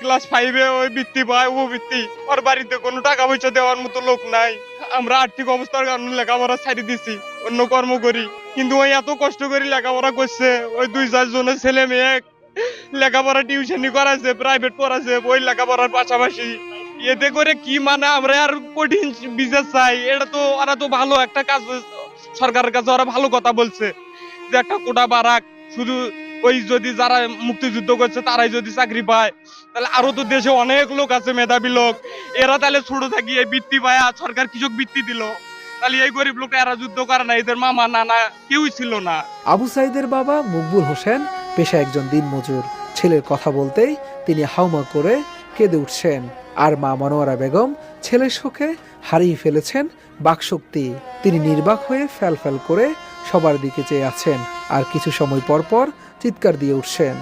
Class 5-এ ওই বৃত্তি পায়, উপবৃত্তি। ওর বাড়িতে কোনো টাকা পয়সা দেওয়ার মতো লোক নাই। আমরা আর্থিক অবস্থার কারণে লেখাপড়া ছাড়ি দিছি, অন্য কর্ম করি। কিন্তু ওই এত কষ্ট করে লেখাপড়া করছে, ওই 2-4 জনের ছেলে মেয়ে লেখাপড়া টিউশনি করাছে, প্রাইভেট পড়াছে, ওই লেখাপড়ার পাশাপাশি। এতে করে কি মানে আমরা আর কঠিন বিচার চাই? এটা তো ওরা তো ভালো একটা কাজ, সরকারের কাছে ওরা ভালো কথা বলছে যে একটা কোটা বাড়াক, শুধু ওই যদি যারা মুক্তিযুদ্ধ করছে তারাই যদি চাকরি পায়, তাহলে আরো তো দেশে অনেক লোক আছে, মেধাবী লোক। এরা তাহলে ছোট থাকি এই বৃত্তি পায়, সরকার কৃষক বৃত্তি দিল, তাহলে এই গরিব লোকটা এরা যুদ্ধ করে না, এদের মামা নানা কেউই ছিল না। আবু সাইদের বাবা মকবুল হোসেন পেশা একজন দিনমজুর। ছেলের কথা বলতেই তিনি হাউমা করে কেঁদে উঠছেন। আর মা মনোয়ারা বেগম ছেলের শোকে হারিয়ে ফেলেছেন বাকশক্তি। তিনি নির্বাক হয়ে ফ্যাল করে সবার দিকে চেয়ে আছেন, আর কিছু সময় পর পর চিৎকার দিয়ে উঠছেন।